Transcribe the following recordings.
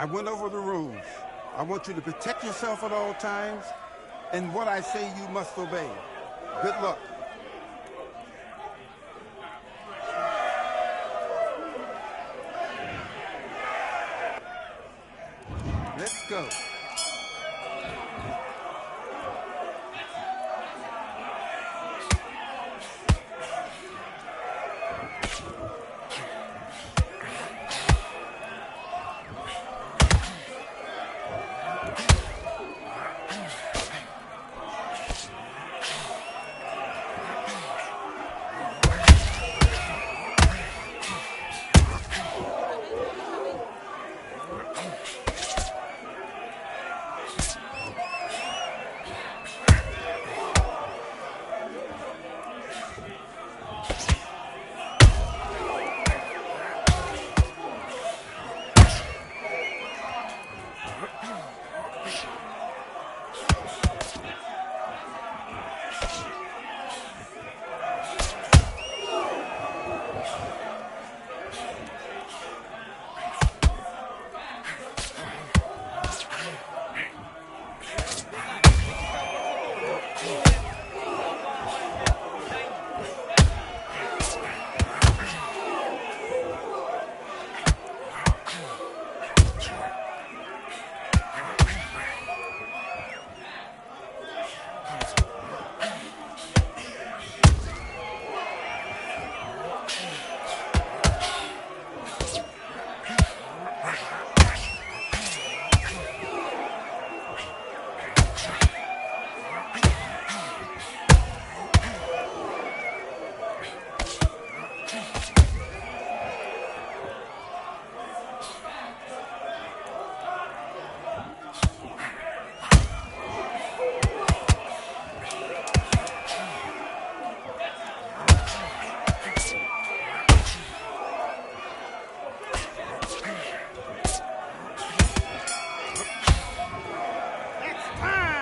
I went over the rules. I want you to protect yourself at all times, and what I say you must obey. Good luck. Let's go.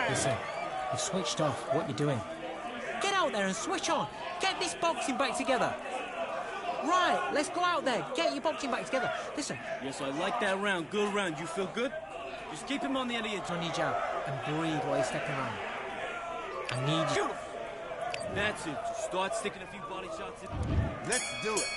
Listen, you've switched off. What you doing? Get out there and switch on. Get this boxing back together. Right, let's go out there. Get your boxing back together. Listen. Yes, I like that round. Good round. You feel good? Just keep him on the end of your On your jab and breathe while you're stepping around. I need you. Beautiful. That's it. Just start sticking a few body shots in. Let's do it.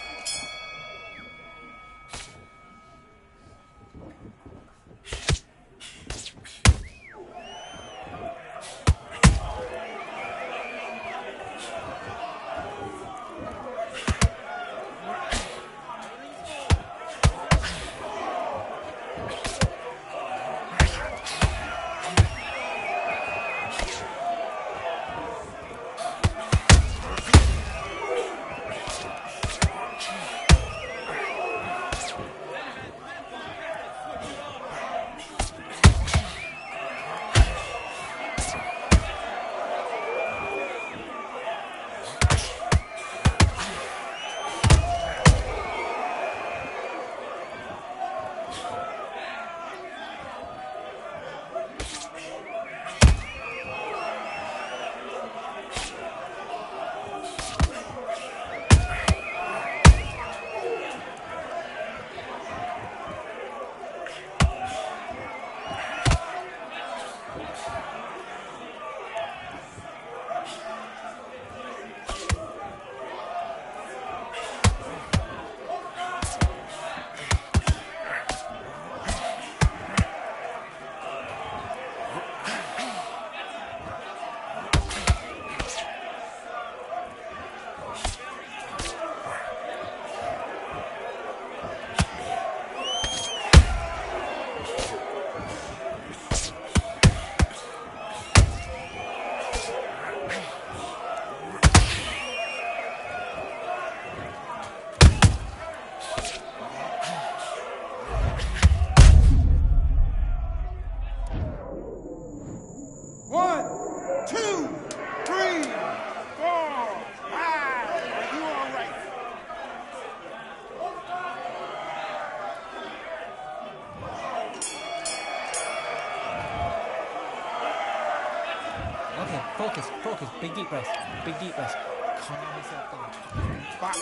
Focus. Big deep breath. Calm yourself down. Box.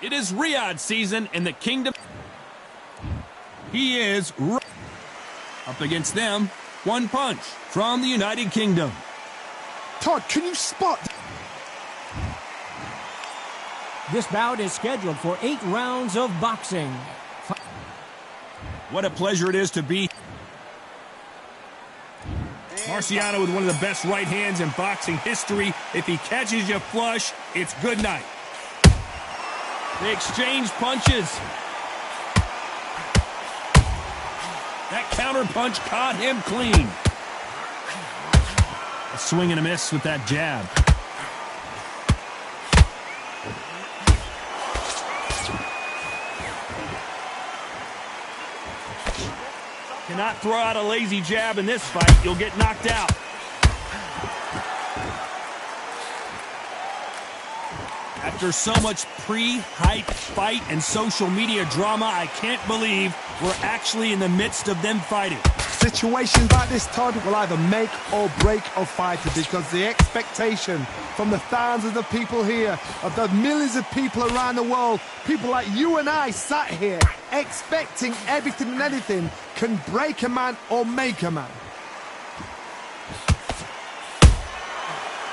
It is Riyadh season in the kingdom. He is up against them. One punch from the United Kingdom. Todd, can you spot? This bout is scheduled for 8 rounds of boxing. What a pleasure it is to be. Marciano with one of the best right hands in boxing history. If he catches you flush, it's good night. They exchange punches. That counter punch caught him clean. A swing and a miss with that jab. Cannot throw out a lazy jab in this fight. You'll get knocked out. After so much pre-hype fight and social media drama, I can't believe we're actually in the midst of them fighting. Situations like this, Todd, will either make or break a fighter, because the expectation from the thousands of people here, of the millions of people around the world, people like you and I sat here expecting everything and anything, can break a man or make a man.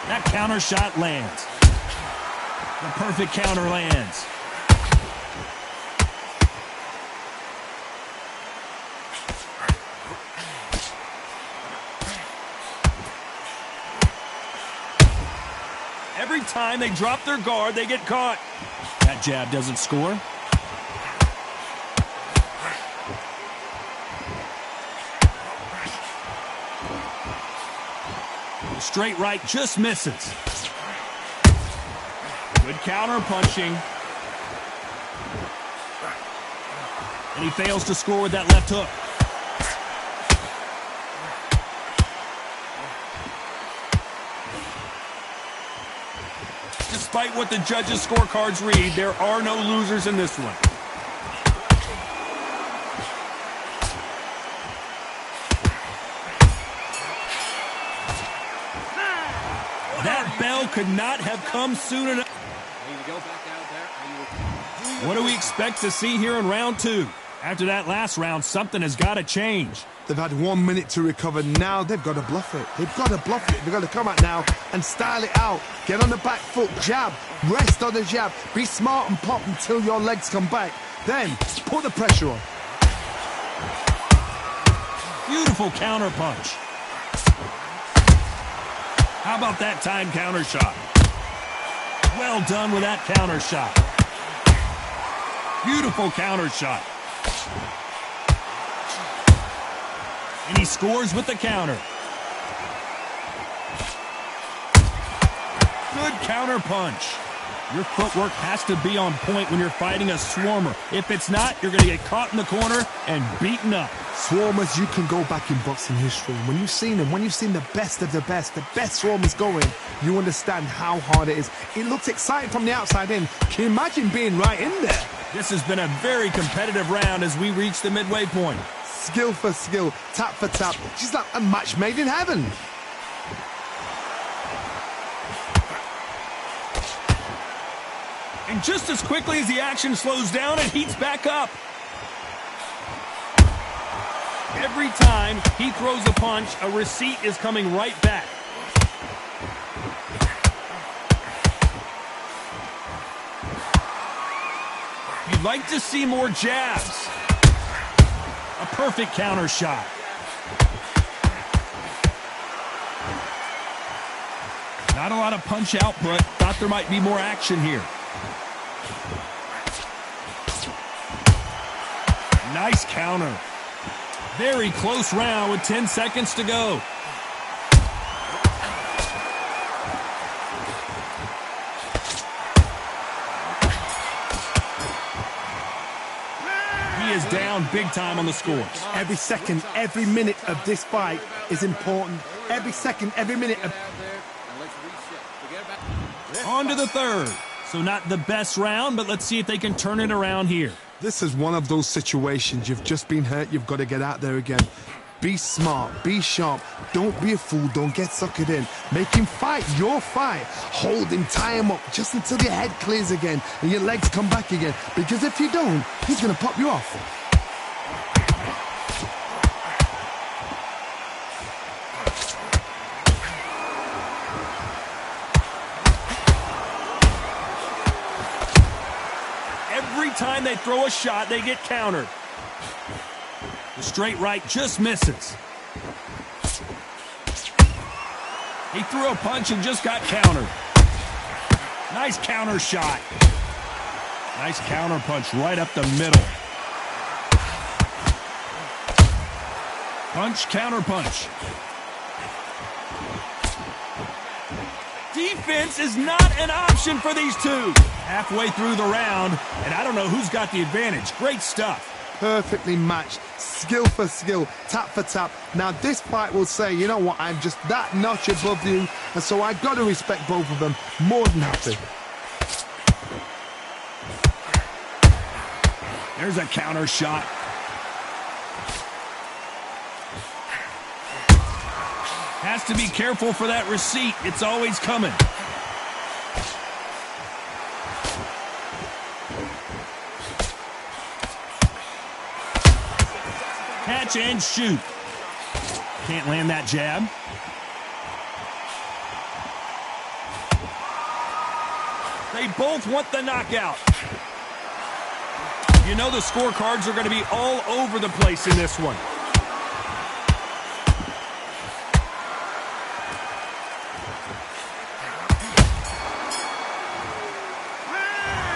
That counter shot lands. The perfect counter lands. Every time they drop their guard, they get caught. That jab doesn't score. The straight right just misses. Good counter punching. And he fails to score with that left hook. Despite what the judges' scorecards read, there are no losers in this one. That bell could not have come soon enough. Ready to go back out there. What do we expect to see here in round 2? After that last round, something has got to change. They've had 1 minute to recover. Now they've got to bluff it. They've got to bluff it. They've got to come out now and style it out. Get on the back foot, jab, rest on the jab. Be smart and pop until your legs come back. Then put the pressure on. Beautiful counter punch. How about that time counter shot? Well done with that counter shot. Beautiful counter shot. And he scores with the counter. Good counter punch. Your footwork has to be on point when you're fighting a swarmer. If it's not, you're going to get caught in the corner and beaten up. Swarmers, you can go back in boxing history. When you've seen them, when you've seen the best of the best swarmers going, you understand how hard it is. It looks exciting from the outside in. Can you imagine being right in there? This has been a very competitive round as we reach the midway point. Skill for skill, tap for tap. She's like a match made in heaven. And just as quickly as the action slows down, it heats back up. Every time he throws a punch, a receipt is coming right back. You'd like to see more jabs. A perfect counter shot. Not a lot of punch output. Thought there might be more action here. Nice counter. Very close round with 10 seconds to go. He is down big time on the scores. Every second, every minute of this fight is important. Every second, every minute of... On to the third. So not the best round, but let's see if they can turn it around here. This is one of those situations. You've just been hurt. You've got to get out there again. Be smart. Be sharp. Don't be a fool. Don't get suckered in. Make him fight your fight. Hold him. Tie him up just until your head clears again and your legs come back again. Because if you don't, he's going to pop you off. Every time they throw a shot, they get countered. The straight right just misses. He threw a punch and just got countered. Nice counter shot. Nice counter punch right up the middle. Punch, counter punch. Defense is not an option for these two. Halfway through the round, and I don't know who's got the advantage. Great stuff. Perfectly matched. Skill for skill, tap for tap. Now this fight will say, you know what, I'm just that notch above you, and so I've got to respect both of them. More than happy. There's a counter shot. Has to be careful for that receipt. It's always coming. Catch and shoot. Can't land that jab. They both want the knockout. You know the scorecards are going to be all over the place in this one.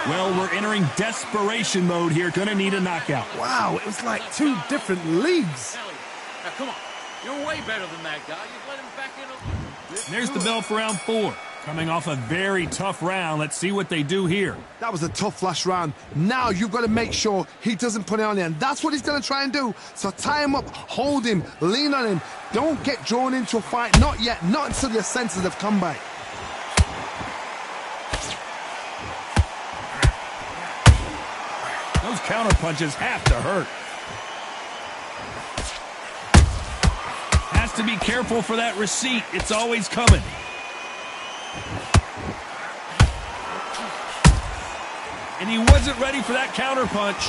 Well, we're entering desperation mode here. Gonna need a knockout. Wow, it was like two different leagues. Now, come on. You're way better than that guy. Just let him back in. There's the bell for round 4. Coming off a very tough round. Let's see what they do here. That was a tough last round. Now you've got to make sure he doesn't put it on there. And that's what he's going to try and do. So tie him up, hold him, lean on him. Don't get drawn into a fight. Not yet. Not until your senses have come back. Those counter punches have to hurt. Has to be careful for that receipt. It's always coming. And he wasn't ready for that counter punch.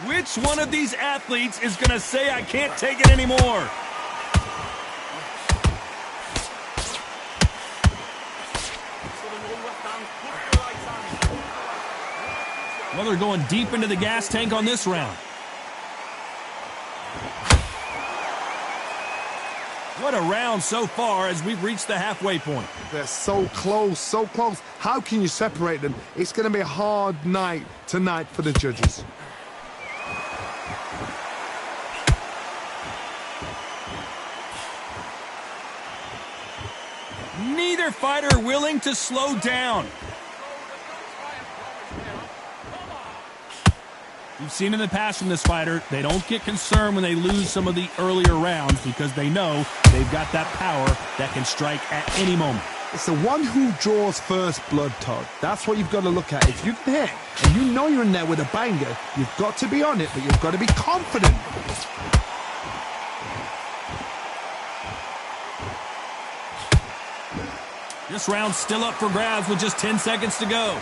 Which one of these athletes is going to say, I can't take it anymore? Well, they're going deep into the gas tank on this round. What a round so far as we've reached the halfway point. They're so close, so close. How can you separate them? It's going to be a hard night tonight for the judges. Neither fighter willing to slow down. We've seen in the past from this fighter, they don't get concerned when they lose some of the earlier rounds because they know they've got that power that can strike at any moment. It's the one who draws first blood, Todd. That's what you've got to look at. If you can hit and you know you're in there with a banger, you've got to be on it, but you've got to be confident. This round's still up for grabs with just 10 seconds to go.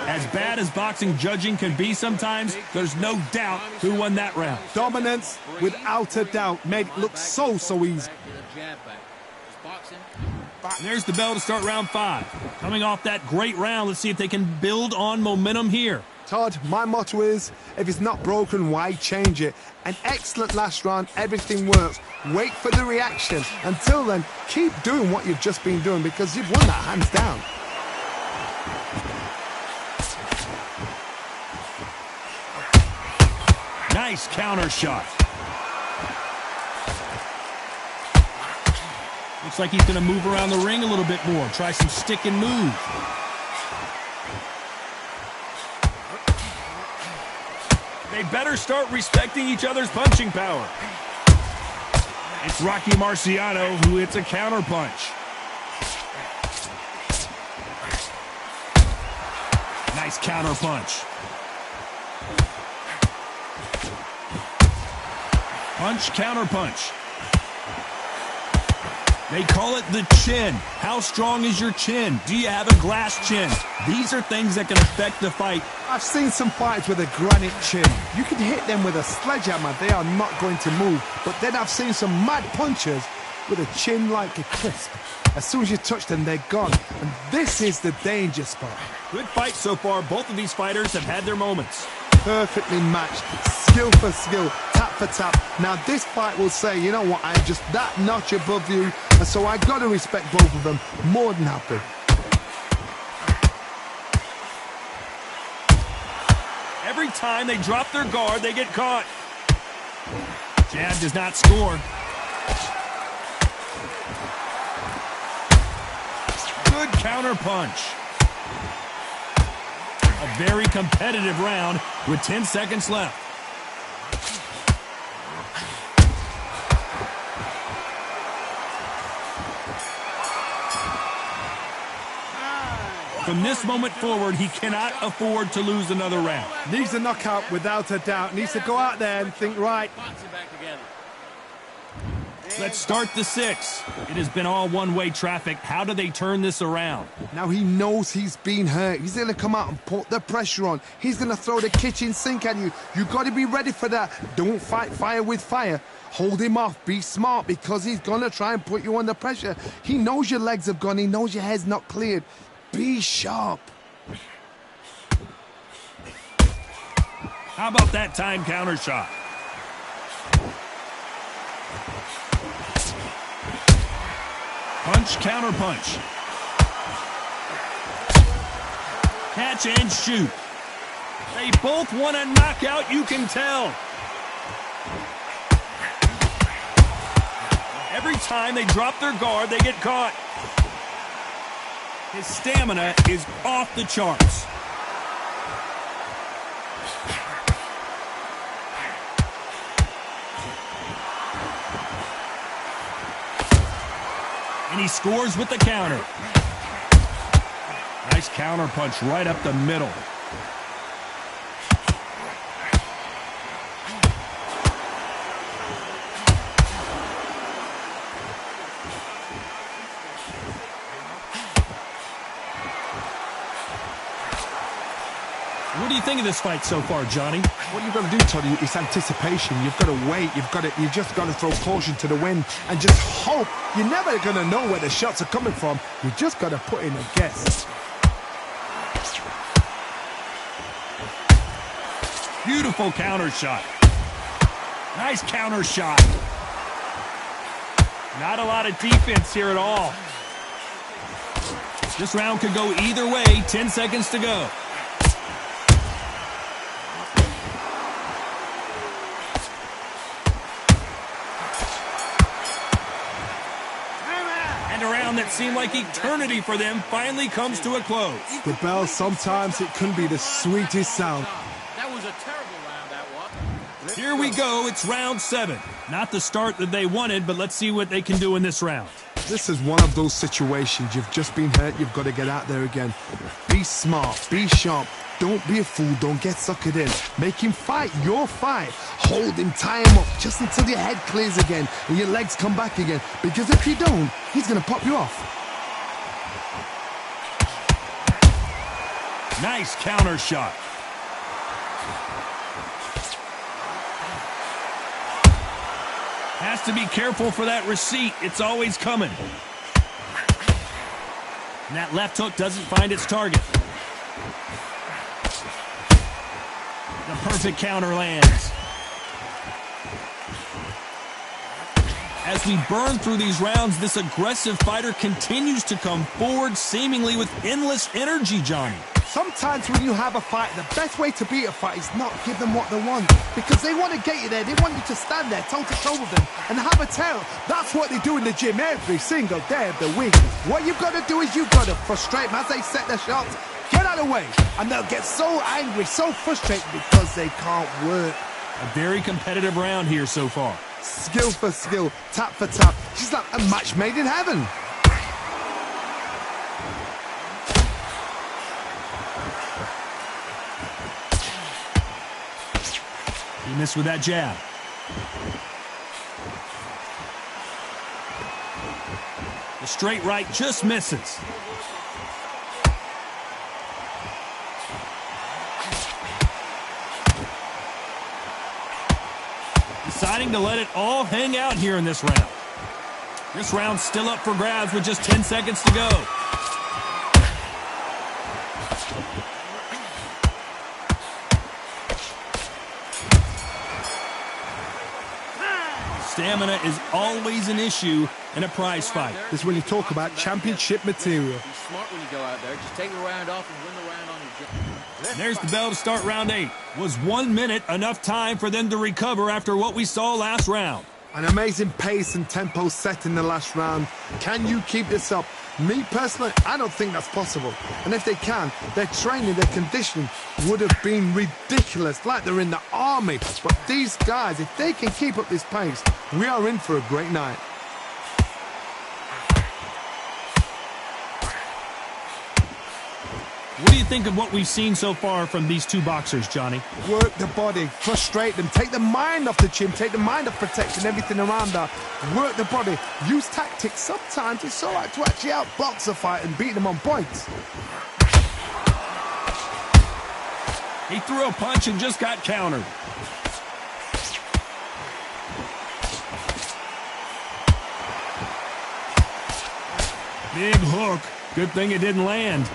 As bad as boxing judging can be sometimes, there's no doubt who won that round. Dominance, without a doubt, made it look so easy. And there's the bell to start round 5. Coming off that great round, let's see if they can build on momentum here. Todd, my motto is, if it's not broken, why change it? An excellent last round, everything works. Wait for the reaction. Until then, keep doing what you've just been doing because you've won that hands down. Nice counter shot. Looks like he's going to move around the ring a little bit more. Try some stick and move. They better start respecting each other's punching power. It's Rocky Marciano who hits a counter punch. Nice counter punch. Punch, counter punch. They call it the chin. How strong is your chin? Do you have a glass chin? These are things that can affect the fight. I've seen some fights with a granite chin. You can hit them with a sledgehammer. They are not going to move. But then I've seen some mad punchers with a chin like a crisp. As soon as you touch them, they're gone. And this is the danger spot. Good fight so far. Both of these fighters have had their moments. Perfectly matched, skill for skill, tap for tap. Now this fight will say, you know what, I'm just that notch above you, and so I got to respect both of them more than happy. Every time they drop their guard, they get caught. Jab does not score. Good counter punch. A very competitive round with 10 seconds left. From this moment forward, he cannot afford to lose another round. Needs a knockout without a doubt. Needs to go out there and think, right. Let's start the 6. It has been all one-way traffic. How do they turn this around? Now he knows he's been hurt. He's going to come out and put the pressure on. He's going to throw the kitchen sink at you. You got to be ready for that. Don't fight fire with fire. Hold him off. Be smart because he's going to try and put you under pressure. He knows your legs have gone. He knows your head's not cleared. Be sharp. How about that time counter shot? Punch, counter punch. Catch and shoot. They both want a knockout, you can tell. Every time they drop their guard, they get caught. His stamina is off the charts. And he scores with the counter. Nice counter punch right up the middle. What do you think of this fight so far, Johnny? What you've got to do, Toddy, is anticipation. You've got to wait. You just got to throw caution to the wind and just hope. You're never going to know where the shots are coming from. You just got to put in a guess. Beautiful counter shot. Nice counter shot. Not a lot of defense here at all. This round could go either way. 10 seconds to go. And a round that seemed like eternity for them finally comes to a close. The bell, sometimes it can be the sweetest sound. That was a terrible round, that was. Here we go. It's round 7. Not the start that they wanted, but let's see what they can do in this round. This is one of those situations. You've just been hurt. You've got to get out there again. Be smart. Be sharp. Don't be a fool. Don't get suckered in. Make him fight your fight. Hold him, tie him up just until your head clears again and your legs come back again. Because if you don't, he's going to pop you off. Nice counter shot. Has to be careful for that receipt. It's always coming. And that left hook doesn't find its target. The perfect counter lands. As we burn through these rounds, this aggressive fighter continues to come forward, seemingly with endless energy, Johnny. Sometimes when you have a fight, the best way to beat a fight is not give them what they want. Because they want to get you there. They want you to stand there toe-to-toe with them and have a tail. That's what they do in the gym every single day of the week. What you've got to do is you've got to frustrate them as they set their shots. Get out of the way. And they'll get so angry, so frustrated because they can't work. A very competitive round here so far. Skill for skill, tap for tap. She's like a match made in heaven. He missed with that jab. The straight right just misses. Deciding to let it all hang out here in this round. This round's still up for grabs with just 10 seconds to go. Stamina is always an issue in a prize fight. This is when you talk about championship material. Be smart when you go out there. Just take the round off and win the round on your And there's the bell to start round 8. Was 1 minute enough time for them to recover after what we saw last round? An amazing pace and tempo set in the last round. Can you keep this up? Me personally, I don't think that's possible. And if they can, their training, their conditioning would have been ridiculous, like they're in the army. But these guys, if they can keep up this pace, we are in for a great night. What do you think of what we've seen so far from these two boxers, Johnny? Work the body, frustrate them, take the mind off the chin, take the mind off protecting everything around that. Work the body, use tactics. Sometimes it's all right to actually outbox a fight and beat them on points. He threw a punch and just got countered. Big hook. Good thing it didn't land.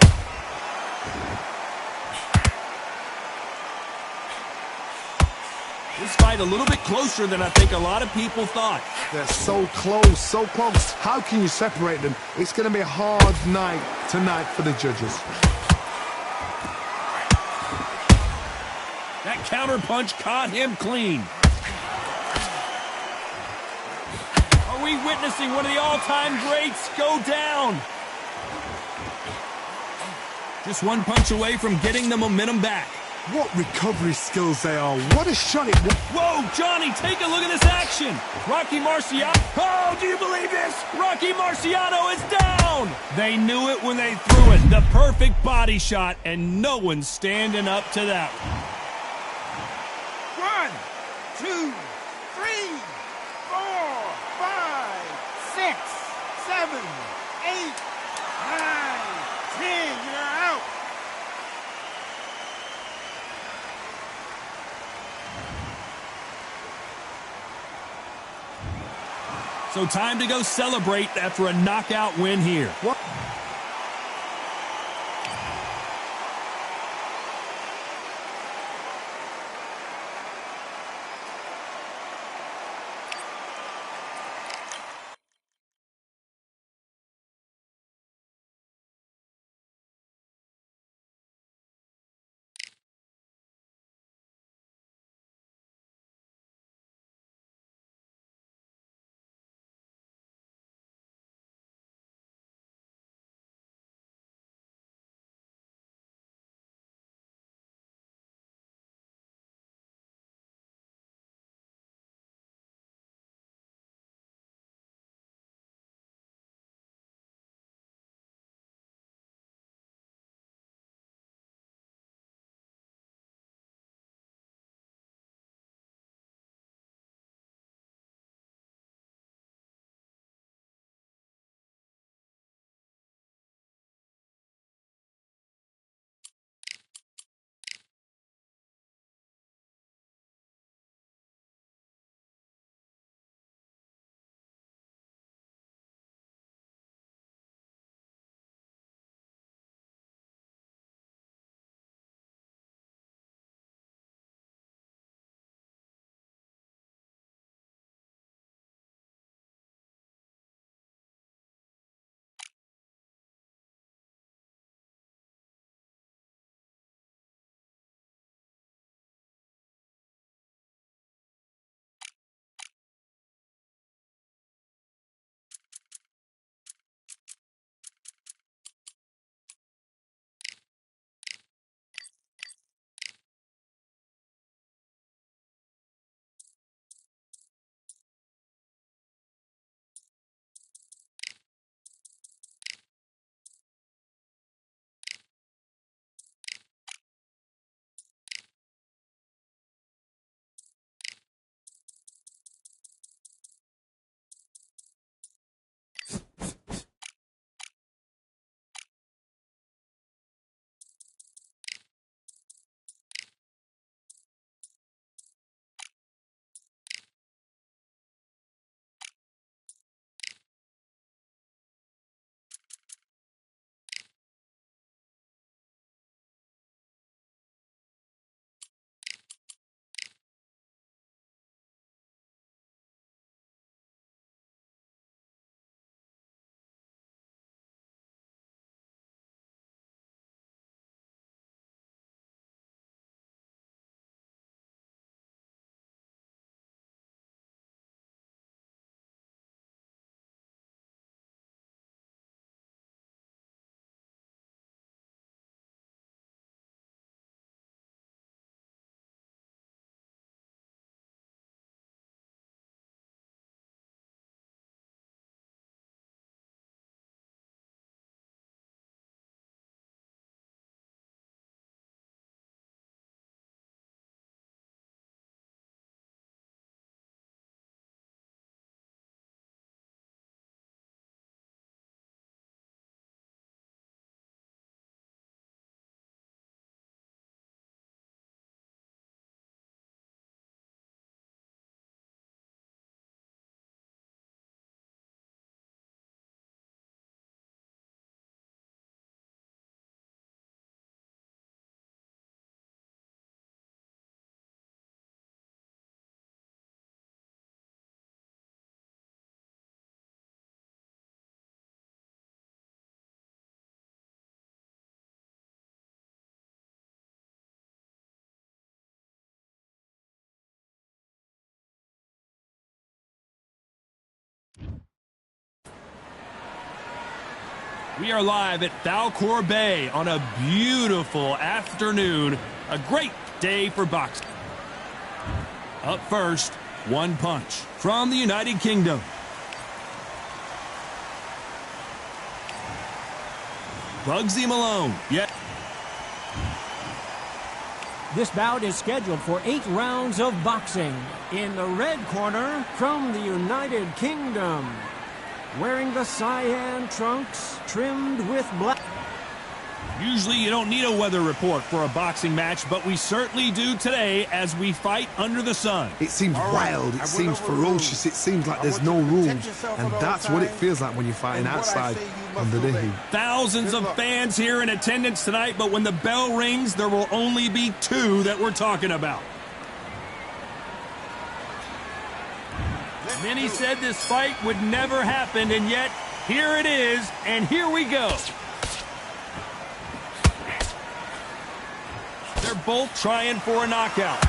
This fight a little bit closer than I think a lot of people thought. They're so close, so close. How can you separate them? It's going to be a hard night tonight for the judges. That counter punch caught him clean. Are we witnessing one of the all-time greats go down? Just one punch away from getting the momentum back. What recovery skills they are. What a shot it was. Whoa, Johnny, take a look at this action. Rocky Marciano. Oh, do you believe this? Rocky Marciano is down. They knew it when they threw it. The perfect body shot, and no one's standing up to that. 1, 2, 3, 4, 5, 6, 7, 8, 9, 10. You're out. So time to go celebrate after a knockout win here. What? We are live at Falcor Bay on a beautiful afternoon. A great day for boxing. Up first, one punch from the United Kingdom. Bugsy Malone. Yet. This bout is scheduled for 8 rounds of boxing. In the red corner, from the United Kingdom, wearing the cyan trunks trimmed with black. Usually you don't need a weather report for a boxing match, but we certainly do today as we fight under the sun. It seems wild, it seems ferocious, it seems like there's no rules. And that's what it feels like when you're fighting outside under the heat. Thousands of fans here in attendance tonight, but when the bell rings, there will only be 2 that we're talking about. Many said this fight would never happen, and yet here it is, and here we go. They're both trying for a knockout.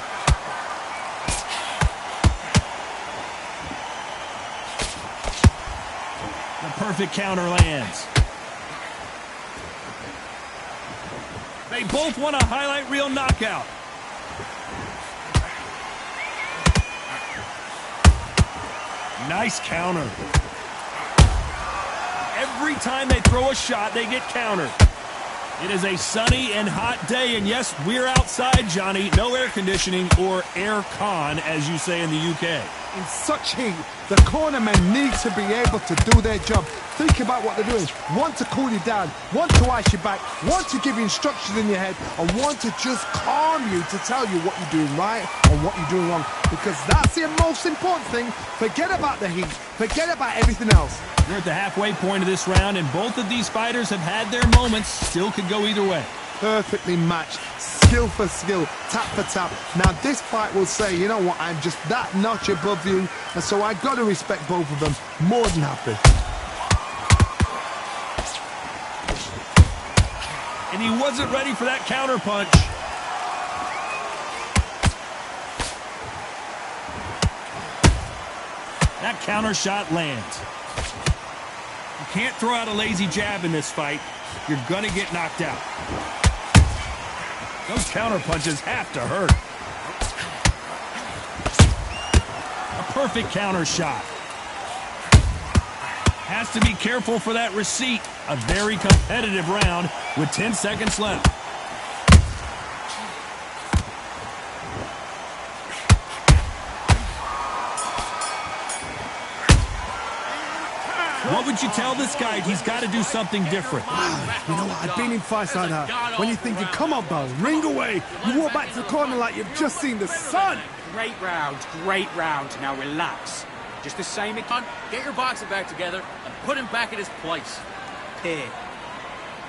The perfect counter lands. They both want a highlight reel knockout. Nice counter. Every time they throw a shot, they get countered. It is a sunny and hot day, and yes, we're outside, Johnny. No air conditioning, or air con, as you say in the UK. In such heat, the cornermen need to be able to do their job. Think about what they're doing. One to cool you down, one to ice you back, one to give you instructions in your head, and one to just calm you to tell you what you're doing right and what you're doing wrong. Because that's the most important thing. Forget about the heat. Forget about everything else. We're at the halfway point of this round, and both of these fighters have had their moments. Still could go either way. Perfectly matched. Skill for skill, tap for tap. Now this fight will say, you know what, I'm just that notch above you, and so I got to respect both of them. More than happy. And he wasn't ready for that counter punch. That counter shot lands. You can't throw out a lazy jab in this fight. You're gonna get knocked out. Those counter punches have to hurt. A perfect counter shot. Has to be careful for that receipt. A very competitive round with 10 seconds left. What would you tell this guy? He's got to do something different. You know what, I've been in fights like that. When you're thinking, come on, Bell, ring away. You walk back to the corner like you've just seen the sun. Great round, great round. Now relax. Just the same again. Get your boxing back together and put him back in his place. Here.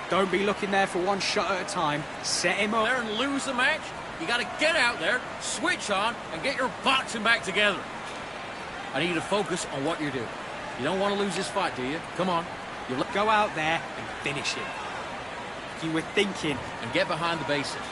Don't be looking there for one shot at a time. Set him up. There and lose the match. You got to get out there, switch on, and get your boxing back together. I need you to focus on what you're doing. You don't want to lose this fight, do you? Come on. Go out there and finish him. You were thinking. And get behind the basics.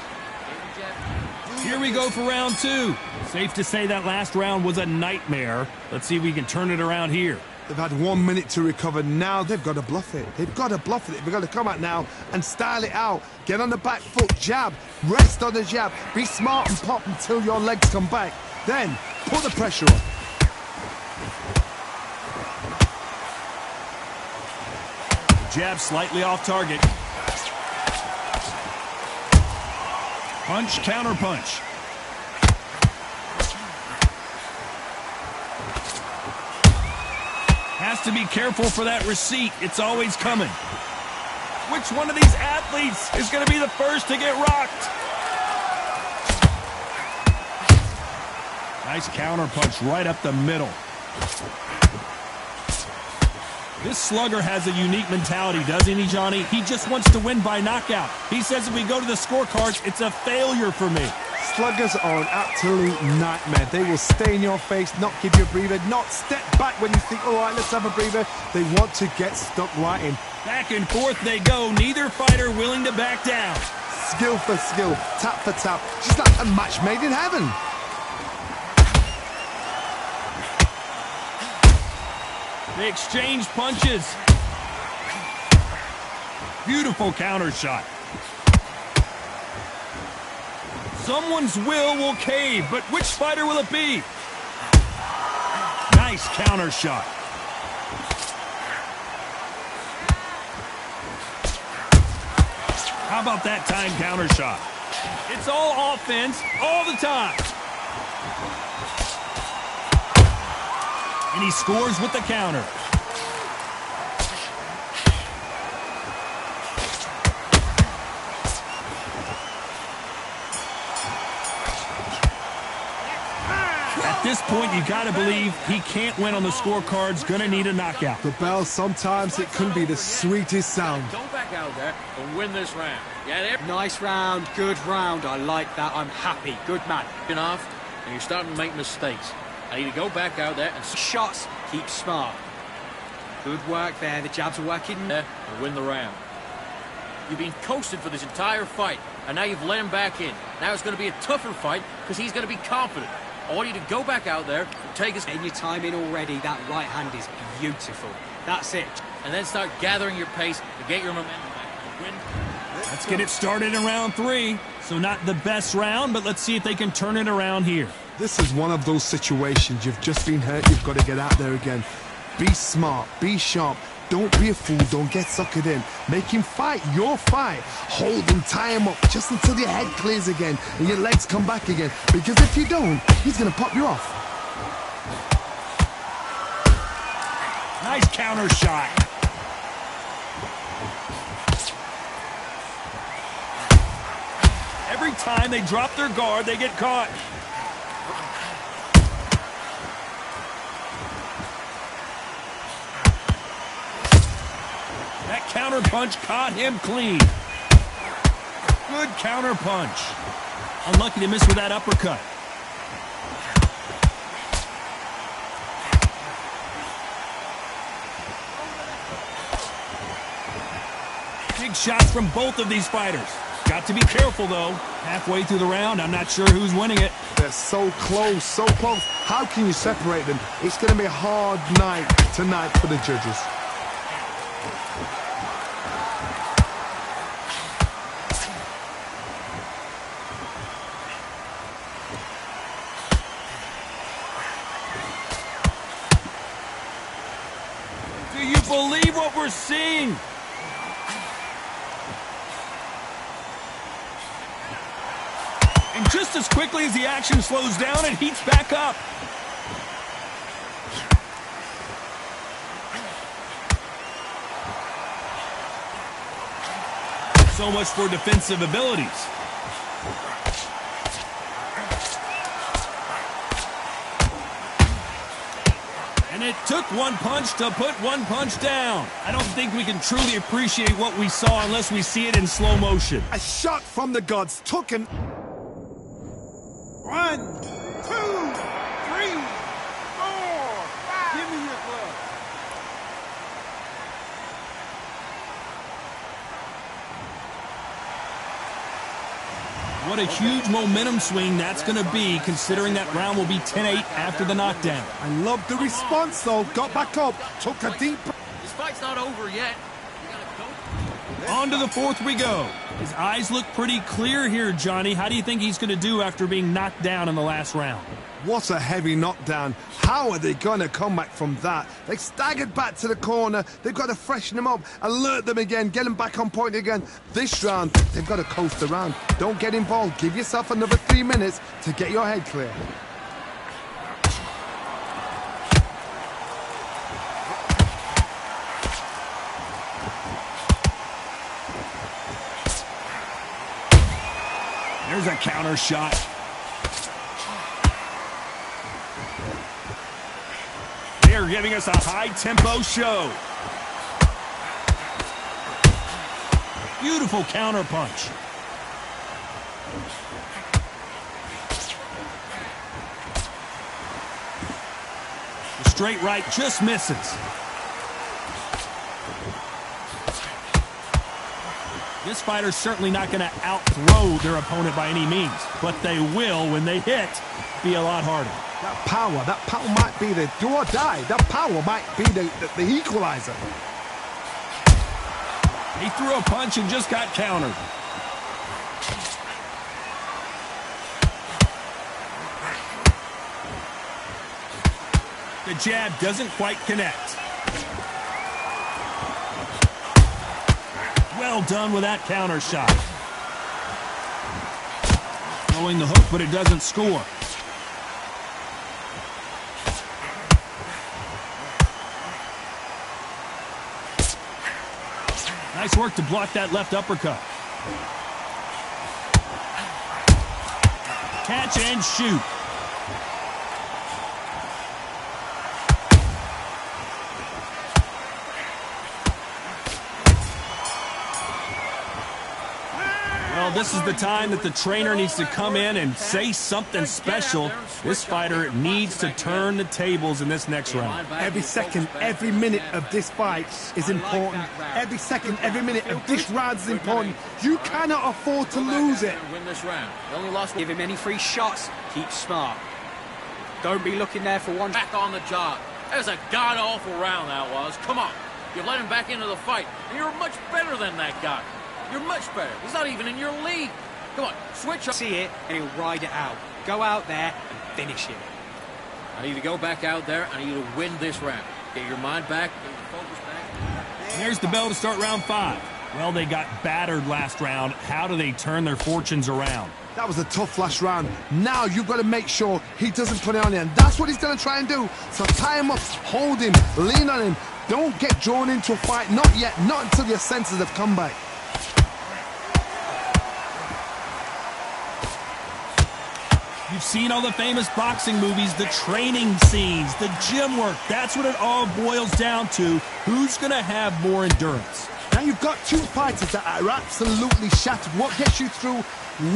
Here we go for round 2. Safe to say that last round was a nightmare. Let's see if we can turn it around here. They've had 1 minute to recover. Now they've got to bluff it. They've got to bluff it. They've got to come out now and style it out. Get on the back foot, jab, rest on the jab. Be smart and pop until your legs come back. Then put the pressure on. Jab slightly off target. Punch, counter punch. Has to be careful for that receipt. It's always coming. Which one of these athletes is going to be the first to get rocked? Nice counter punch right up the middle. This slugger has a unique mentality, doesn't he, Johnny? He just wants to win by knockout. He says if we go to the scorecards, it's a failure for me. Sluggers are an absolute nightmare. They will stay in your face, not give you a breather, not step back when you think, all right, let's have a breather. They want to get stuck right in. Back and forth they go, neither fighter willing to back down. Skill for skill, tap for tap, just like a match made in heaven. They exchange punches. Beautiful counter shot. Someone's will cave, but which fighter will it be? Nice counter shot. How about that time counter shot? It's all offense all the time. And he scores with the counter. At this point, you got to believe he can't win on the scorecards. Going to need a knockout. The bell, sometimes it can be the sweetest sound. Go back out there and win this round. Yeah, Nice round, good round. I like that. I'm happy. Good man. they're off, and you're starting to make mistakes. I need to go back out there and Shots, keep smart. Good work there. The jabs are working. and win the round. You've been coasted for this entire fight, and now you've let him back in. Now it's going to be a tougher fight because he's going to be confident. I want you to go back out there and take his... Getting your time in already. That right hand is beautiful. That's it. And then start gathering your pace and get your momentum back. Win. Let's get it started in round 3. So not the best round, but let's see if they can turn it around here. This is one of those situations. You've just been hurt. You've got to get out there again. Be smart. Be sharp. Don't be a fool. Don't get suckered in. Make him fight your fight. Hold him, tie him up just until your head clears again and your legs come back again. Because if you don't, he's going to pop you off. Nice counter shot. Every time they drop their guard, they get caught. That counter punch caught him clean. Good counter punch. Unlucky to miss with that uppercut. Big shots from both of these fighters. Got to be careful, though. Halfway through the round, I'm not sure who's winning it. They're so close, so close. How can you separate them? It's going to be a hard night tonight for the judges. Do you believe what we're seeing? And just as quickly as the action slows down, it heats back up. So much for defensive abilities. And it took one punch to put one punch down. I don't think we can truly appreciate what we saw unless we see it in slow motion. A shot from the gods took him. 1, 2, 3, 4, 5. Give me your glove. What a huge momentum swing that's going to be, considering that round will be 10-8 after the knockdown. I love the response, though. Got back up, took a deep breath. This fight's not over yet. You gotta go. On to the 4th we go. His eyes look pretty clear here, Johnny. How do you think he's going to do after being knocked down in the last round? What a heavy knockdown. How are they going to come back from that? They staggered back to the corner. They've got to freshen them up, alert them again, get them back on point again. This round, they've got to coast around. Don't get involved. Give yourself another 3 minutes to get your head clear. There's a counter shot. They're giving us a high-tempo show. Beautiful counter punch. The straight right just misses. This fighter's certainly not going to out-throw their opponent by any means, but they will, when they hit, be a lot harder. That power might be the do or die. That power might be the equalizer. He threw a punch and just got countered. The jab doesn't quite connect. Well done with that counter shot. Throwing the hook, but it doesn't score. Nice work to block that left uppercut. Catch and shoot. Well, this is the time that the trainer needs to come in and say something special. This fighter needs to turn the tables in this next round. Every second, every minute of this fight is important. Every second, every minute of this round is important. You cannot afford to lose it. Win this round. They only lost Give him any free shots. Keep smart. Don't be looking there for one. back on the job. That was a god-awful round, that was. Come on. You let him back into the fight, and you're much better than that guy. You're much better. He's not even in your league. Come on, switch up. See it, and he'll ride it out. Go out there and finish him. I need to go back out there. I need you to win this round. Get your mind back. Get your focus back. Here's the bell to start round 5. Well, they got battered last round. How do they turn their fortunes around? That was a tough last round. Now you've got to make sure he doesn't put it on you, and that's what he's going to try and do. So tie him up, hold him, lean on him. Don't get drawn into a fight. Not yet. Not until your senses have come back. You've seen all the famous boxing movies, the training scenes, the gym work. That's what it all boils down to. Who's going to have more endurance? Now you've got two fighters that are absolutely shattered. What gets you through?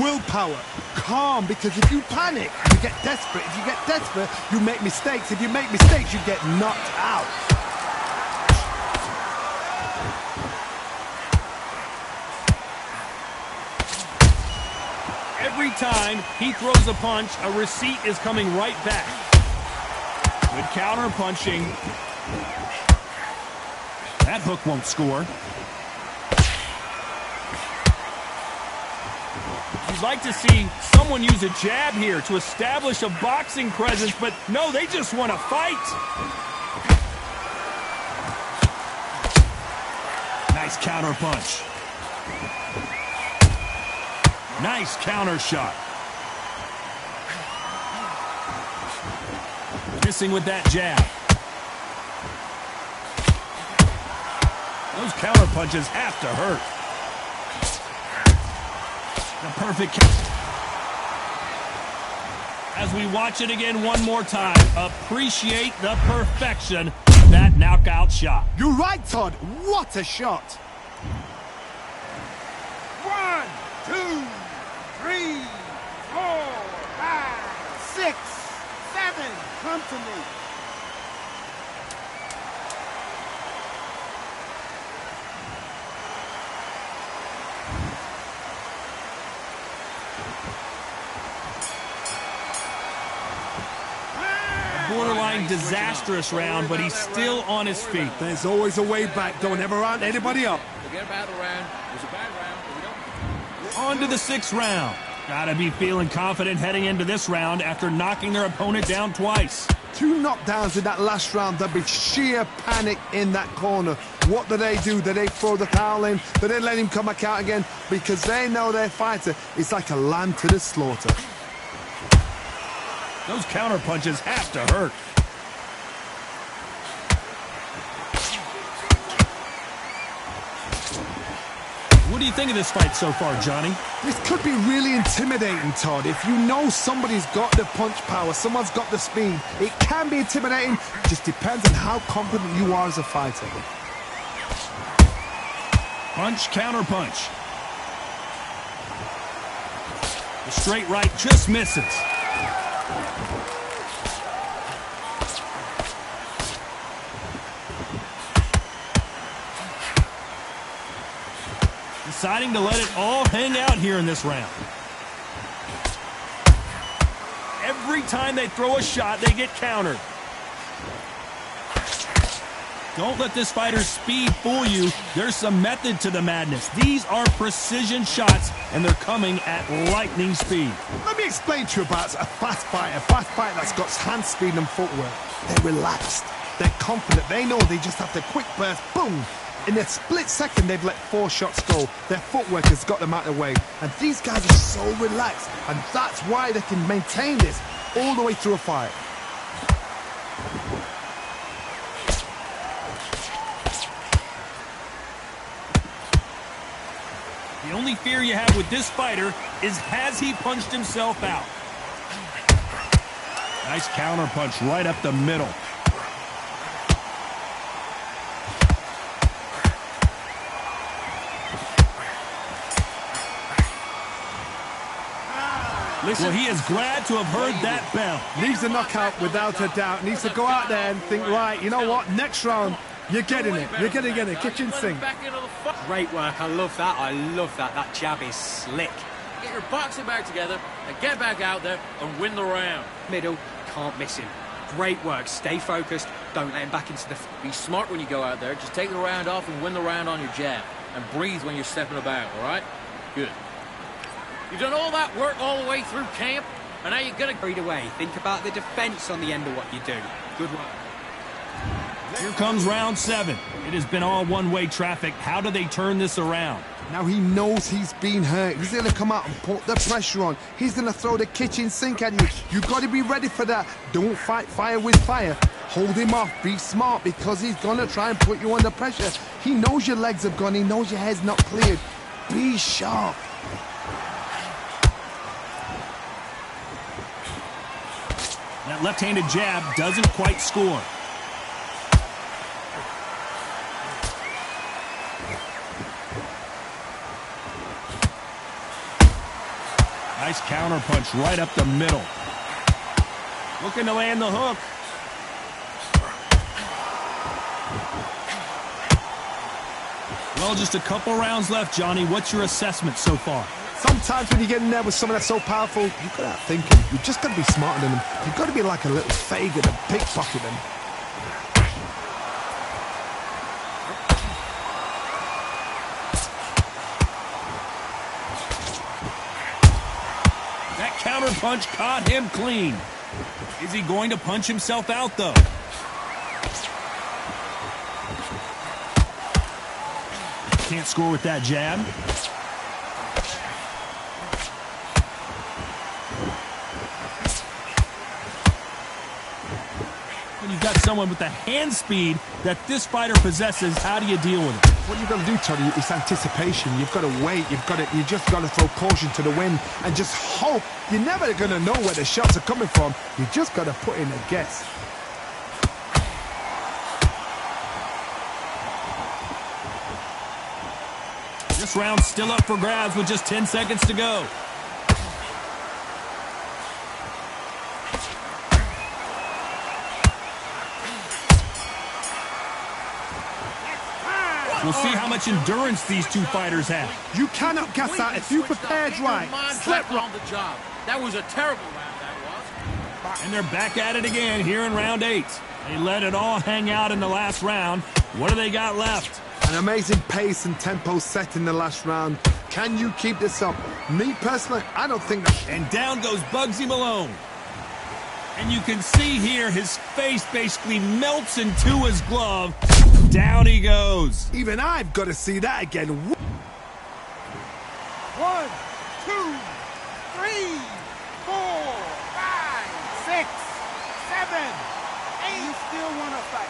Willpower. Calm, because if you panic, you get desperate. If you get desperate, you make mistakes. If you make mistakes, you get knocked out. Every time he throws a punch, a receipt is coming right back. Good counter punching. That hook won't score. You'd like to see someone use a jab here to establish a boxing presence, but no, they just want to fight. Nice counter punch. Nice counter shot. Missing with that jab. Those counter punches have to hurt. The perfect count. As we watch it again one more time, appreciate the perfection of that knockout shot. You're right, Todd. What a shot. 1, 2, 3, 4, 5, 6, 7. Come to me. Borderline disastrous round, but he's still on his feet. There's always a way back. Don't ever round anybody up. Forget about the round. It was a bad round, but we don't. On to the 6th round. Gotta be feeling confident heading into this round after knocking their opponent down twice. 2 knockdowns in that last round. There'll be sheer panic in that corner. What do? Do they throw the towel in? Do they let him come back out again? Because they know their fighter is like a lamb to the slaughter. Those counter punches have to hurt. What do you think of this fight so far, Johnny? This could be really intimidating, Todd. If you know somebody's got the punch power, someone's got the speed, it can be intimidating. Just depends on how confident you are as a fighter. Punch, counter punch. The straight right just misses. Deciding to let it all hang out here in this round. Every time they throw a shot, they get countered. Don't let this fighter's speed fool you. There's some method to the madness. These are precision shots, and they're coming at lightning speed. Let me explain to you about a fast fighter that's got hand speed and footwork. They're relaxed. They're confident. They know they just have to quick burst, boom. In a split second, they've let 4 shots go. Their footwork has got them out of the way. And these guys are so relaxed. And that's why they can maintain this all the way through a fight. The only fear you have with this fighter is, has he punched himself out? Nice counter punch right up the middle. Well, he is glad to have heard that bell. Needs a knockout without a doubt. Needs to go out there and think, right, you know what, next round, you're getting it. You're going to get it. Kitchen sink. Great work. I love that. I love that. That jab is slick. Get your boxing back together and get back out there and win the round. Middle, can't miss him. Great work. Stay focused. Don't let him back into the... Be smart when you go out there. Just take the round off and win the round on your jab. And breathe when you're stepping about, all right? Good. You've done all that work all the way through camp, and now you're going to... Carried away. Think about the defense on the end of what you do. Good work. Here comes round 7. It has been all one-way traffic. How do they turn this around? Now he knows he's been hurt. He's going to come out and put the pressure on. He's going to throw the kitchen sink at you. You've got to be ready for that. Don't fight fire with fire. Hold him off. Be smart because he's going to try and put you under pressure. He knows your legs have gone. He knows your head's not cleared. Be sharp. That left-handed jab doesn't quite score. Nice counter punch right up the middle. Looking to land the hook. Well, just a couple rounds left, Johnny. What's your assessment so far? Sometimes when you get in there with someone that's so powerful, you've got to think him. You've just got to be smarter than him. You've got to be like a little Fagin and pickpocket him. That counter punch caught him clean. Is he going to punch himself out, though? Can't score with that jab. When you've got someone with the hand speed that this fighter possesses, how do you deal with it? What you've got to do, Tony, is anticipation. You've got to wait. You just got to throw caution to the wind and just hope. You're never going to know where the shots are coming from. You just got to put in a guess. This round's still up for grabs with just 10 seconds to go. We'll see how much endurance these two fighters have. You cannot guess that if you prepared right. Slip on the job. That was a terrible round, that was. And they're back at it again here in round 8. They let it all hang out in the last round. What do they got left? An amazing pace and tempo set in the last round. Can you keep this up? Me personally, I don't think that. And down goes Bugsy Malone. And you can see here his face basically melts into his glove. Down he goes. Even I've got to see that again. 1, 2, 3, 4, 5, 6, 7, 8. You still want to fight?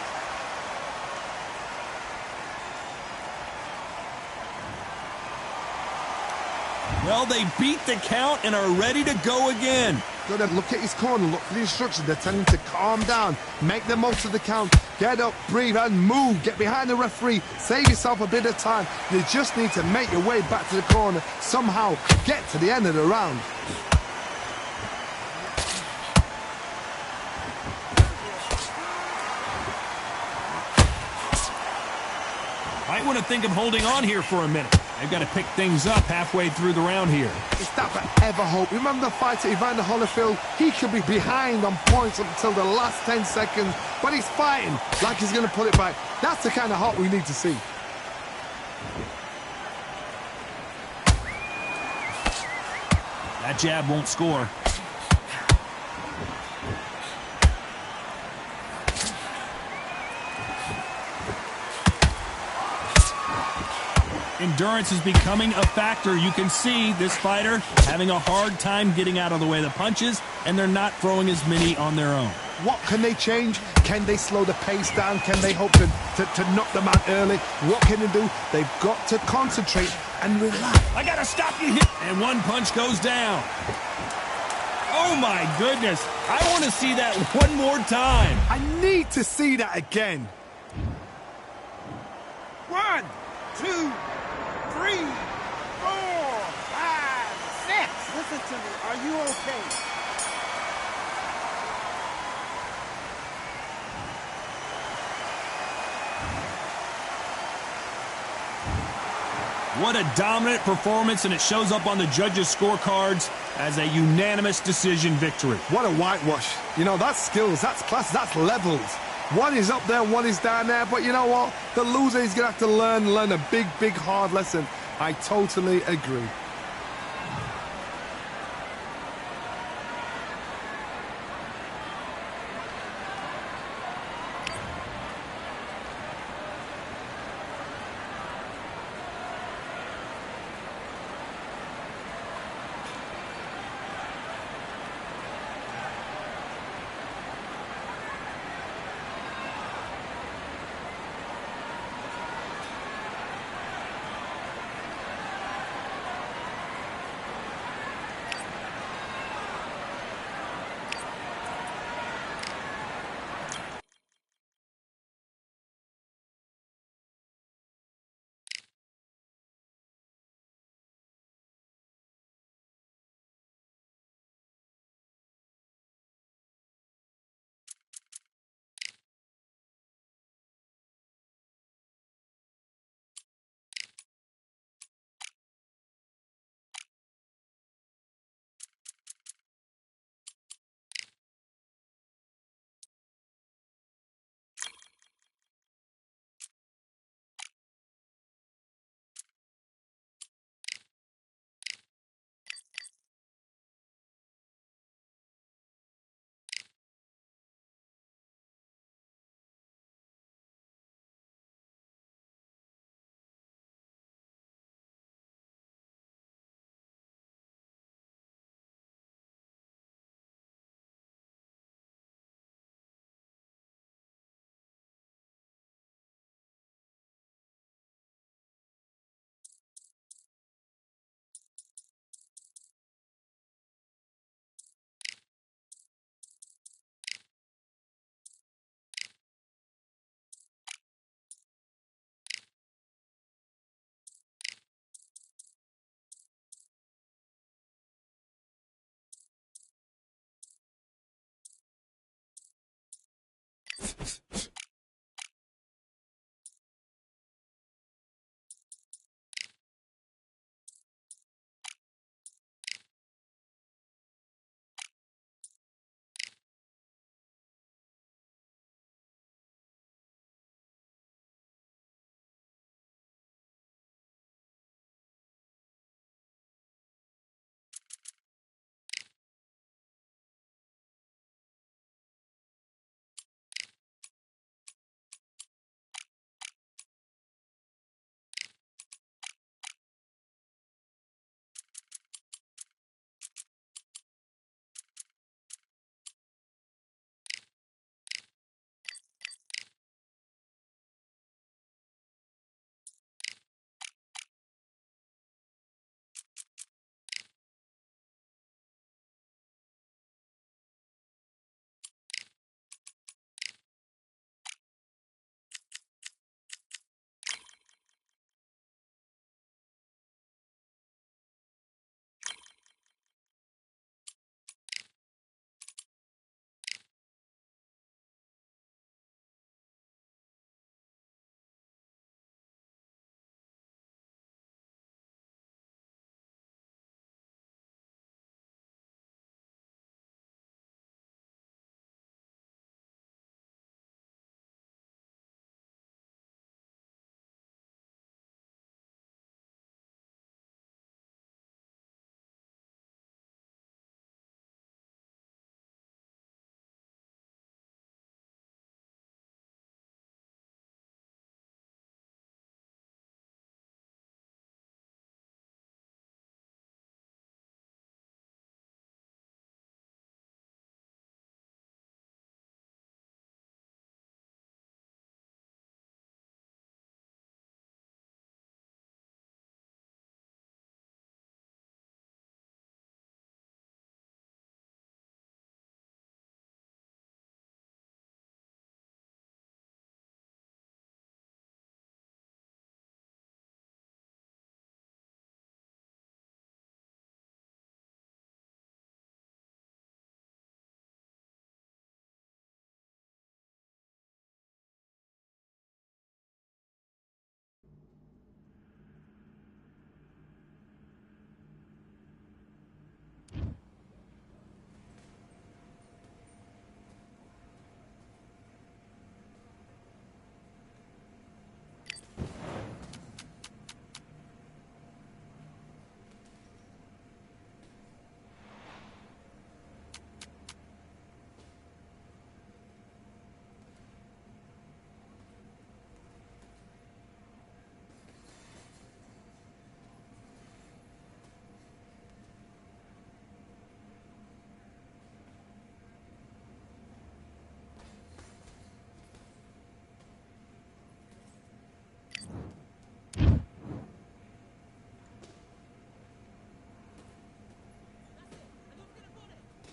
Well, they beat the count and are ready to go again. Got to look at his corner, look for the instructions. They're telling him to calm down, make the most of the count, get up, breathe, and move. Get behind the referee, save yourself a bit of time. You just need to make your way back to the corner, somehow get to the end of the round. Might want to think of holding on here for a minute. They've got to pick things up halfway through the round here. Is that forever hope? Remember the fight at Evander Holyfield? He could be behind on points up until the last 10 seconds, but he's fighting like he's going to pull it back. That's the kind of hope we need to see. That jab won't score. Endurance is becoming a factor. You can see this fighter having a hard time getting out of the way of the punches, and they're not throwing as many on their own. What can they change? Can they slow the pace down? Can they hope to knock them out early? What can they do? They've got to concentrate and relax. I gotta stop you here. And one punch goes down. Oh my goodness. I want to see that one more time. I need to see that again. 1, 2, 3, 4, 5, 6. Listen to me. Are you okay? What a dominant performance, and it shows up on the judges' scorecards as a unanimous decision victory. What a whitewash. You know, that's skills, that's class, that's levels. One is up there, one is down there, but you know what? The loser is going to have to learn a big, big, hard lesson. I totally agree.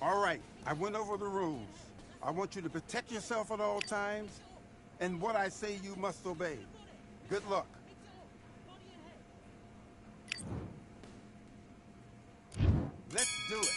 All right, I went over the rules. I want you to protect yourself at all times, and what I say you must obey. Good luck. Let's do it.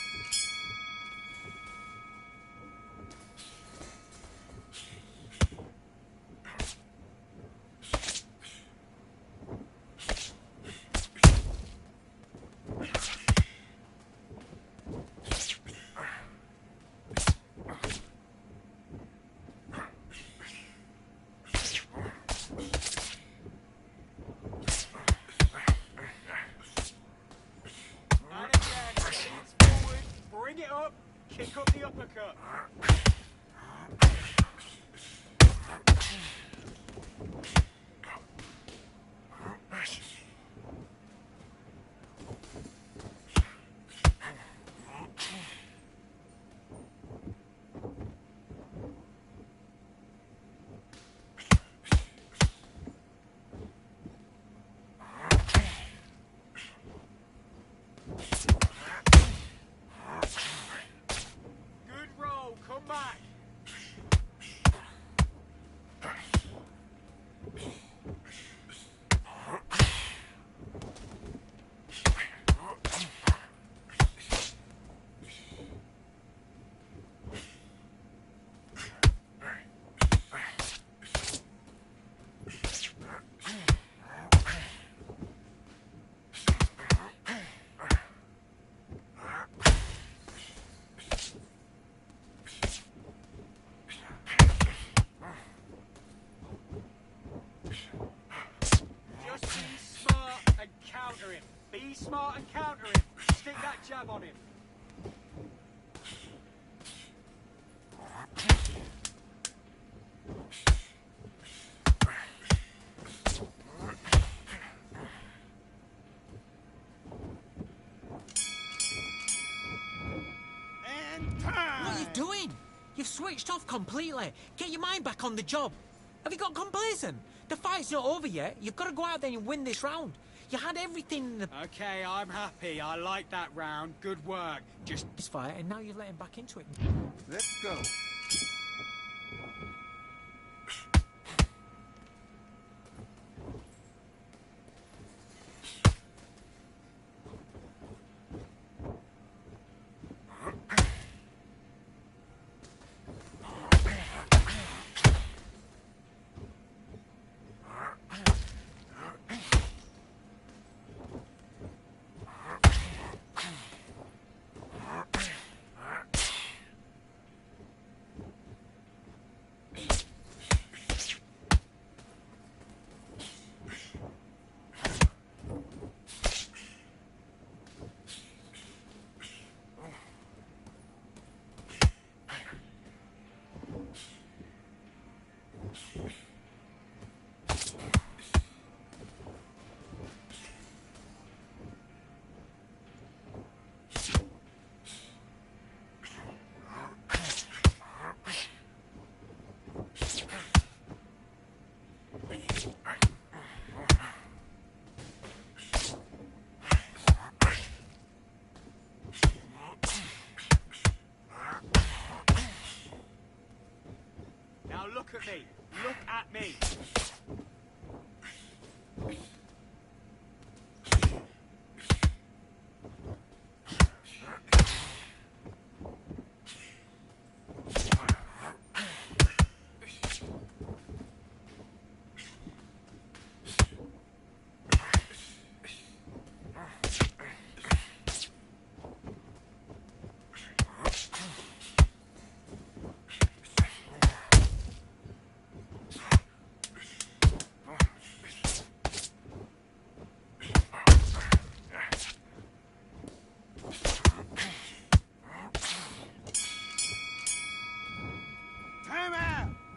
And again, knees forward, bring it up, kick up the uppercut. Good roll, come back. Just be smart and counter him. Be smart and counter him. Stick that jab on him. And time! What are you doing? You've switched off completely. Get your mind back on the job. Have you got complacent? The fight's not over yet. You've got to go out there and win this round. You had everything in the Okay, I'm happy. I like that round. Good work. Just this fight, and now you've let him back into it. Let's go. now look at me. Look at me.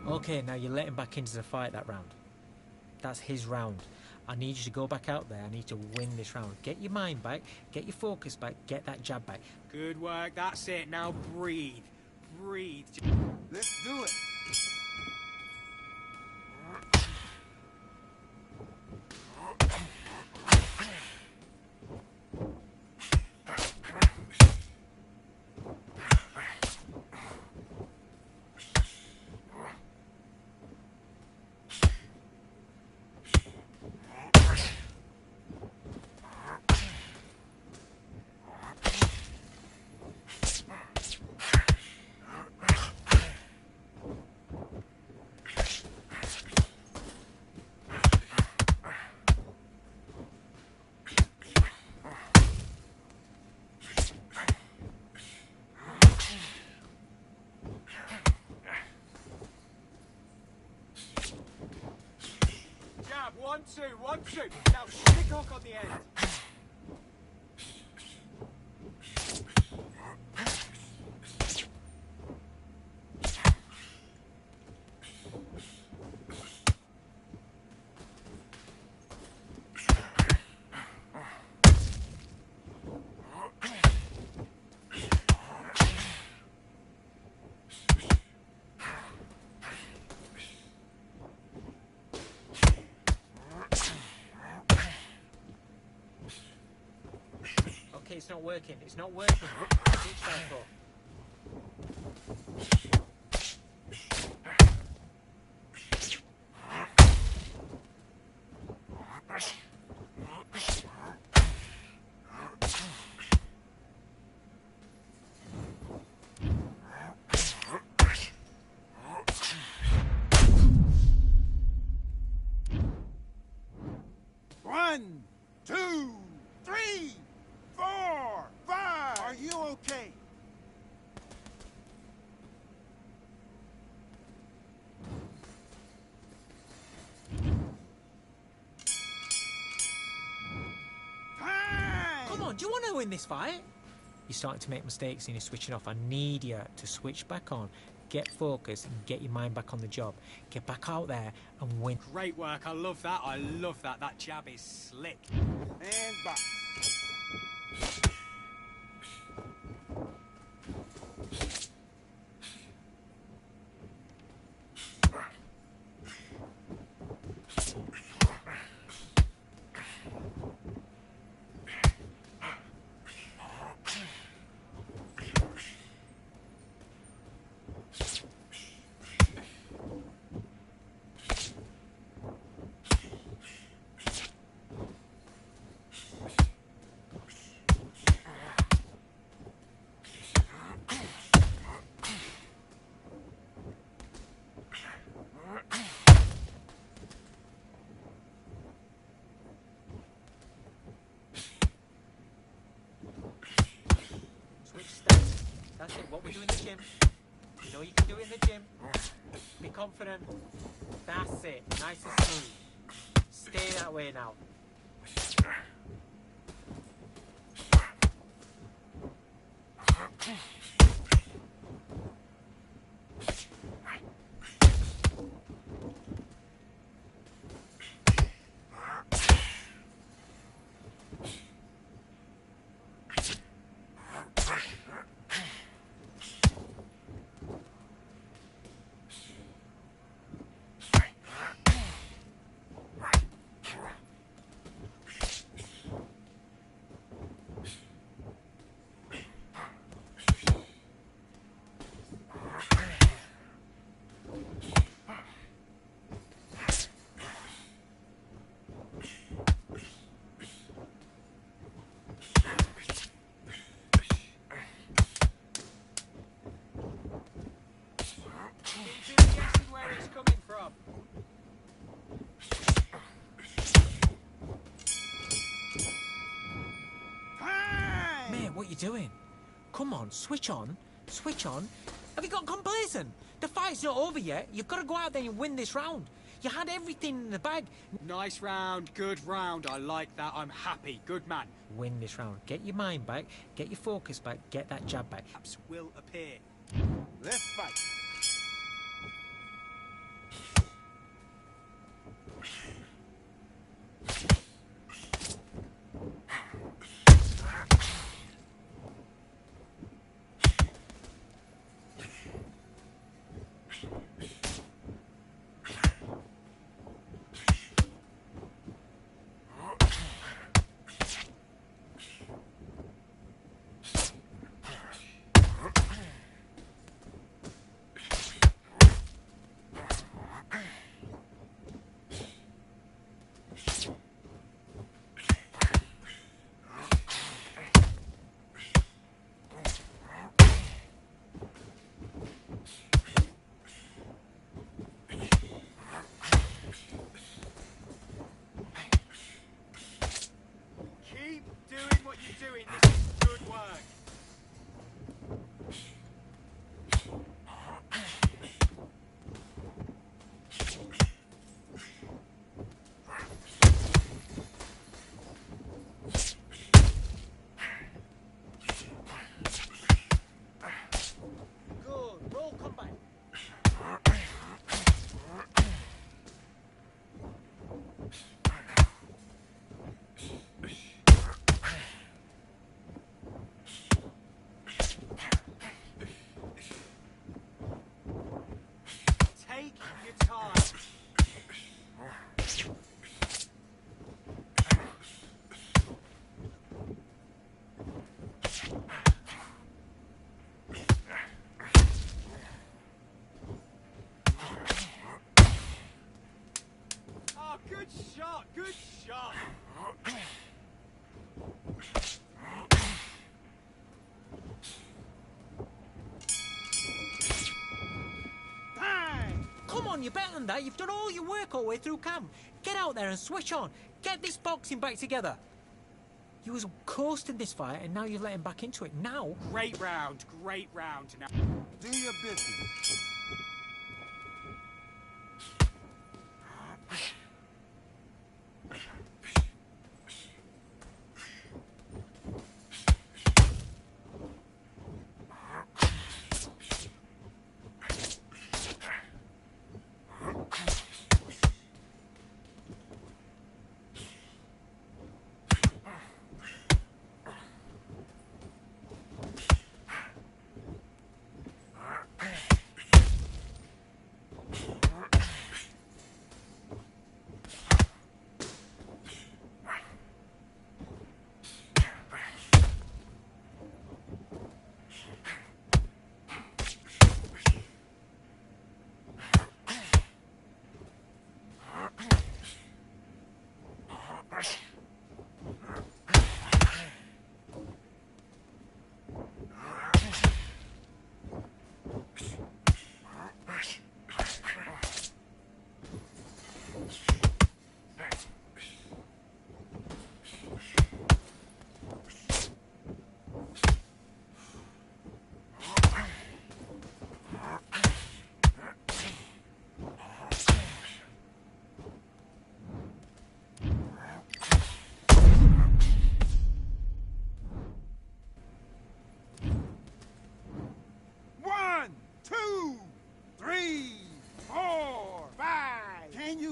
Okay, now you let him back into the fight that round. That's his round. I need you to go back out there. I need to win this round. Get your mind back, get your focus back, get that jab back. Good work. That's it. Now breathe. Breathe. Let's do it. 1, 2. Now stick hook on the end. Okay, it's not working. It's not working. Switch back up. One, two, three, 4, 5. Are you okay? Time! Come on, do you want to win this fight? You're starting to make mistakes and you're switching off. I need you to switch back on, get focused, and get your mind back on the job. Get back out there and win. Great work. I love that. I love that. That jab is slick. And box. Switch steps. That's it. What we do in the gym. You know you can do it in the gym. Be confident. That's it. Nice and smooth. Stay that way now. Guessing where it's coming from. Time! Man, what you doing? Come on, switch on. Switch on. Have you got complacent? The fight's not over yet. You've got to go out there and win this round. You had everything in the bag. Nice round. Good round. I like that. I'm happy. Good man. Win this round. Get your mind back. Get your focus back. Get that jab back. Perhaps will appear. Let's fight. on, you're better than that. You've done all your work all the way through camp. Get out there and switch on. Get this boxing back together. You was coasting this fight, and now you've let him back into it. Now... Great round now. Do your business.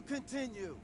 Continue.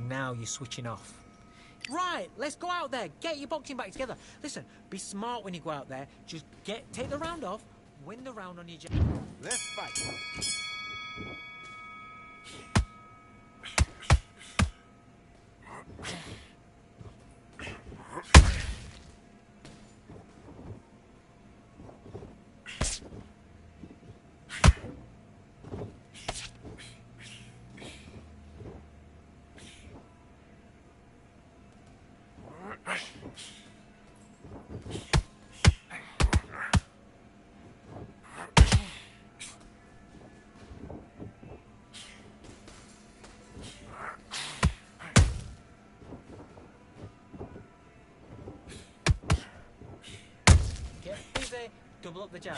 Now you're switching off. Right, let's go out there. Get your boxing back together. Listen, be smart when you go out there. Just take the round off, win the round on your jab. Let's fight. Double up the jab.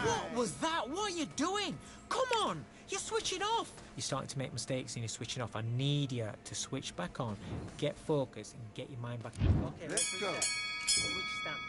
What was that? What are you doing? Come on! You're switching off! You're starting to make mistakes and you're switching off. I need you to switch back on, get focused, and get your mind back. Okay, let's go. Switch stance.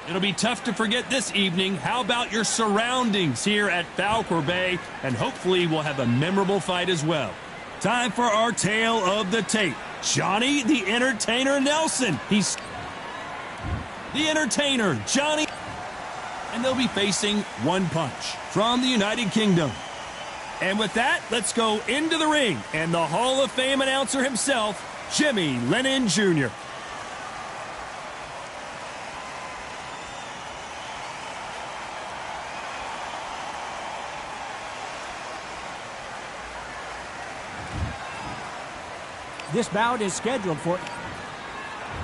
It'll be tough to forget this evening. How about your surroundings here at PACQUIAO Bay? And hopefully we'll have a memorable fight as well. Time for our tale of the tape. Johnny the Entertainer Nelson. He's the Entertainer, Johnny. And they'll be facing One Punch from the United Kingdom. And with that, let's go into the ring. And the Hall of Fame announcer himself, Jimmy Lennon Jr. This bout is scheduled for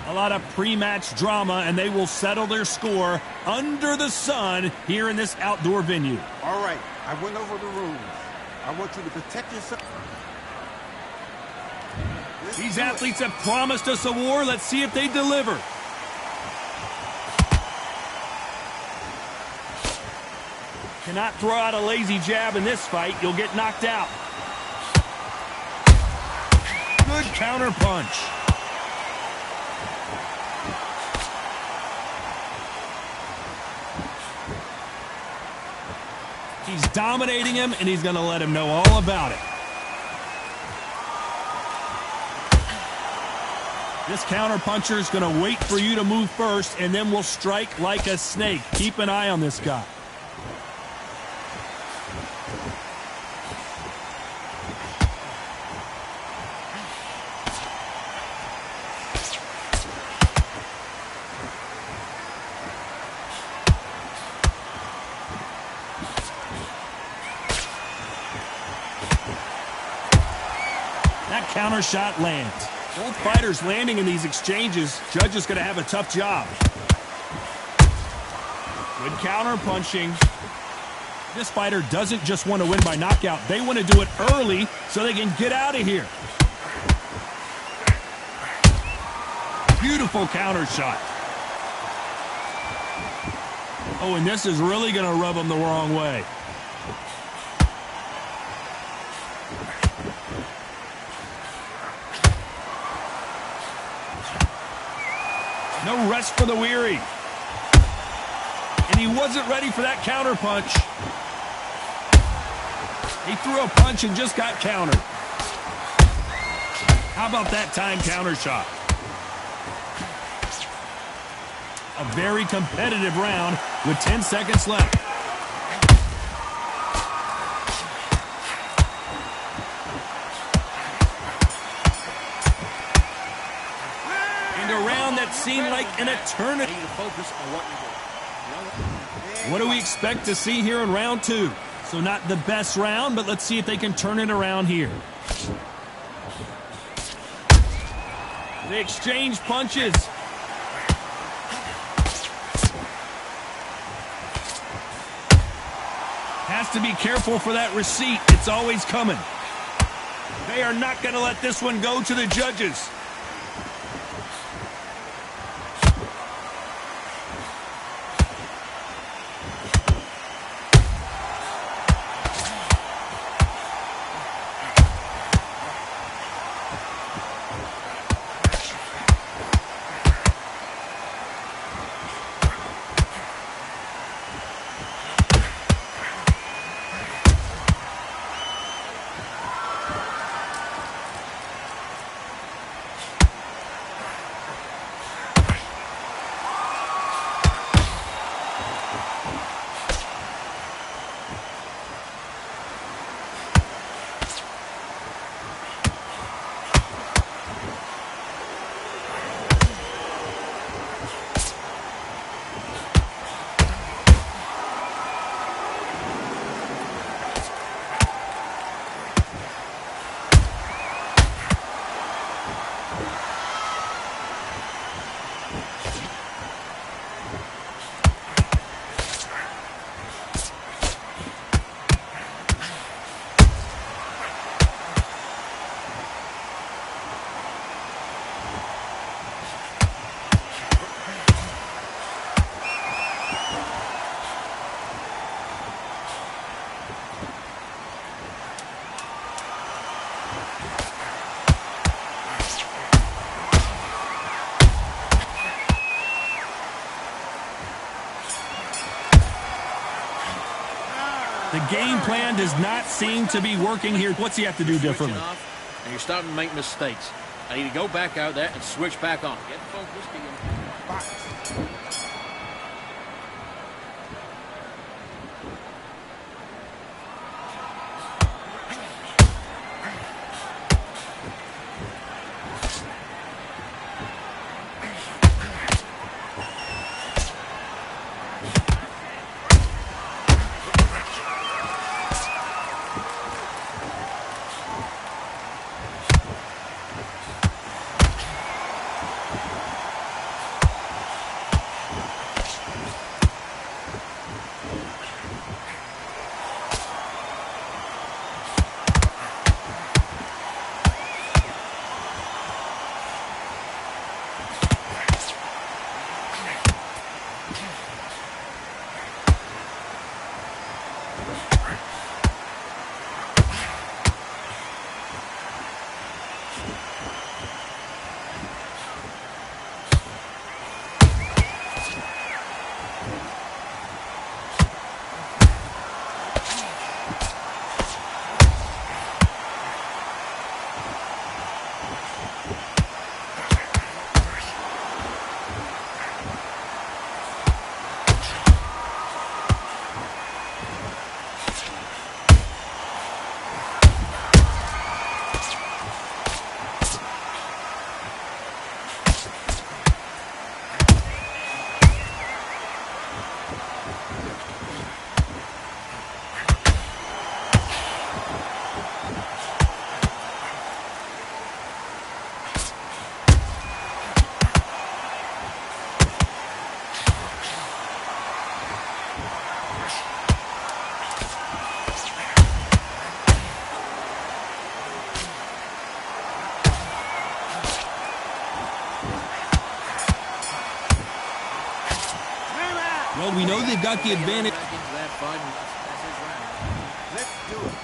a lot of pre-match drama, and they will settle their score under the sun here in this outdoor venue. All right, I went over the rules. I want you to protect yourself. These athletes have promised us a war. Let's see if they deliver. Cannot throw out a lazy jab in this fight. You'll get knocked out. Good counter punch. He's dominating him, and he's going to let him know all about it. This counter puncher is going to wait for you to move first, and then will strike like a snake. Keep an eye on this guy. That counter shot lands. Both fighters landing in these exchanges. Judge is going to have a tough job. Good counter punching. This fighter doesn't just want to win by knockout. They want to do it early so they can get out of here. Beautiful counter shot. Oh, and this is really going to rub him the wrong way. No rest for the weary. And he wasn't ready for that counter punch. He threw a punch and just got countered. How about that time counter shot? A very competitive round with 10 seconds left. That seemed like an eternity. What do we expect to see here in round two? So not the best round, but let's see if they can turn it around here. They exchange punches. Has to be careful for that receipt. It's always coming. They are not going to let this one go to the judges. game plan does not seem to be working here. What's he have to do differently? And you're starting to make mistakes. I need to go back out there and switch back on. Get focused again. Well, we know they've got the advantage. Back into that fight, and that's his round. Let's do it.